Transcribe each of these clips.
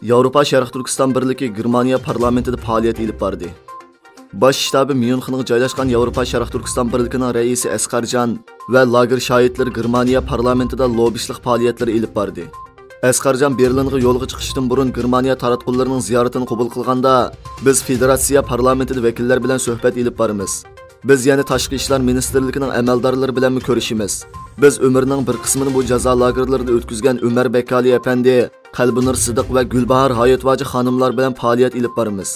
Yevropa Sharq Turkiston birligi Germaniya parlamentida faoliyat olib bordi. Bosh shtabi Myunxenga joylashgan Yevropa Sharq Turkiston birligining raisi Asqarjon va lager shoidlari Germaniya parlamentida lobishlik faoliyatlar olib bordi. Asqarjon Berlinga yo'lga chiqishdan burun Germaniya taratqullarining ziyoratini qabul qilganda, biz federatsiya parlamentida vakillar bilan suhbat olib boramiz. Biz yana tashqi ishlar ministrligining amaldorlari bilan ko'rishimiz. Biz umrning bir qismini bu jazo lagerlarida o'tkazgan Umar Bakali apandi, Qalbinur Sidiq va Gulbahor Hayotvoji xonimlar bilan faoliyat olib boramiz.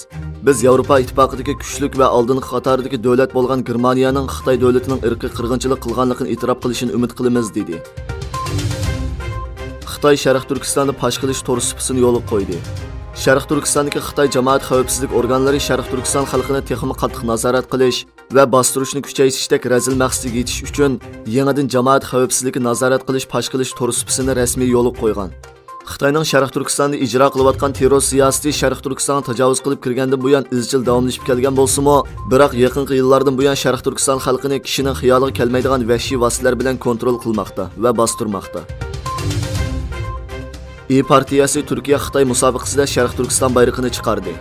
Biz Yevropa ittifoqidagi kuchlik va oldingi qatordagi davlat bo'lgan Germaniyaning Xitoy davlatining irqiy qirg'inchilik qilganligini e'tirof qilishini umid qilamiz dedi. Xitoy Sharq Turkistonda pash qilish to'g'risini yo'lga qo'ydi. Sharq Turkistondagi Xitoy jamoat xavfsizlik organlari Sharq Turkiston xalqini texnik qattiq nazorat qilish va bostirishni kuchaytirishdek razil maqsadga yetish uchun yangidan jamoat xavfsizligini nazorat qilish pash qilish to'g'risini rasmiy yo'lga qo'ygan. Xitoyning Sharq Turkistonda ijro qilayotgan terror siyosati Sharq Turkistonga tajovuz qilib kirgandan buyon izchil davomlashib kelgan bo'lsa-mu, biroq yaqinqi yillardan buyon Sharq Turkiston xalqini kishining xiyoliga kelmaydigan vahshiy vositalar bilan kontrol qilmoqda va bostirmoqda. partiyasi Turkiya-Xitoy musobaqasida Sharq Turkiston bayrog'ini chiqardi.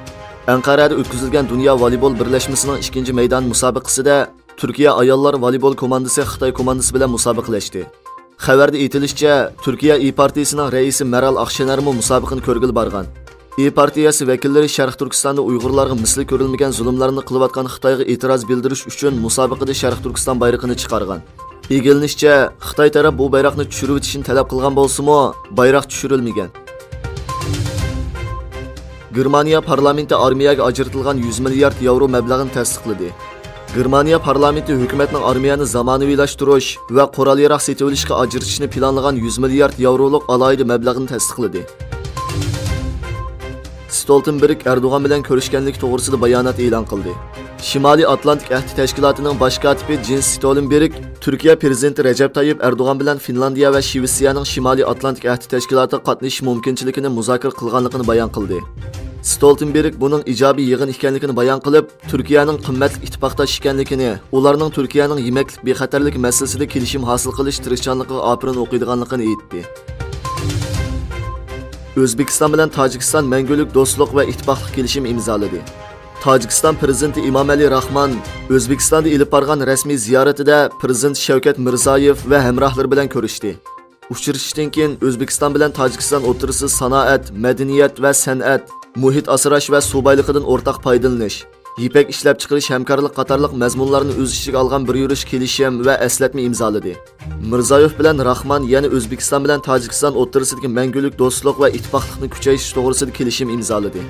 Anqarada o'tkazilgan Dunyo voleybol birlashmasining 2-chi maydon musobaqasida Turkiya ayollar voleybol komandasi Xitoy komandasi bilan musobaqalashdi. Xabarda aytilishicha, Turkiya partiyasining raisi Meral Akşenermi musobaqani ko'rgil borgan. partiyasi vakillari Sharq Turkistonda Uyg'urlarga misli ko'rilmagan zulmlarni qilayotgan Xitoyga e'tiroz bildirish uchun musobaqada Sharq Turkiston bayrog'ini chiqargan. Egilinishcha, Xitoy taraf bu bayroqni tushirib o'tishni talab qilgan bo'lsa-mu, bayroq tushirilmagan. Germaniya parlamenti armiyaga ajratilgan 100 milliard yevro mablag'ini tasdiqladi. Germaniya parlamenti hukumatning armiyani zamonaviylashtirish va qurol-yarog' sotib olishga ajratishni planlagan 100 milliard yevroluk alayda mablag'ini tasdiqladi. Stoltenberg Erdo'g'an bilan ko'rishganlik to'g'risida bayonot e'lon qildi. Shimoliy Atlantik ahdi tashkilotining bosh kotibi Jens Stoltenberg Turkiya prezidenti Recep Tayyip Erdo'g'an bilan Finlandiya va Shvetsiyaning Shimoliy Atlantik ahdi tashkilotiga qatnashish mumkinchiligini muzokara qilganligini bayon qildi. Stoltenberg buning ijobiy yig'in ekanligini bayon qilib, Turkiyaning qimmatli ittifoqdosh ekanligini, ularning Turkiyaning yemaklik bexatarlik masalasida kelishim hosil qilish tirishchanligiga opirin o'qiydiganligini aytdi. O'zbekiston bilan Tojikiston mangulik do'stlik va ittifoqlik kelishim imzoladi. Tojikiston prezidenti Emomali Rahmon O'zbekistonda olib borgan rasmiy ziyoratida prezident Shavkat Mirziyoyev va hamrohlari bilan ko'rishdi. Uchrashishdan keyin O'zbekiston bilan Tojikiston o'rtasida sanoat, madaniyat va san'at, muhit asrash va suv boyligidan o'rtaq foydalanish, ipak ishlab chiqarish hamkorlik qatorliq mazmunlarni o'z ichiga olgan bir yurish kelishim va eslatma imzoladi. Mirziyoyev bilan Rahmon yana O'zbekiston bilan Tojikiston o'rtasidagi mangulik do'stlik va ittifoqlikni kuchaytirish to'g'risida kelishim imzoladi.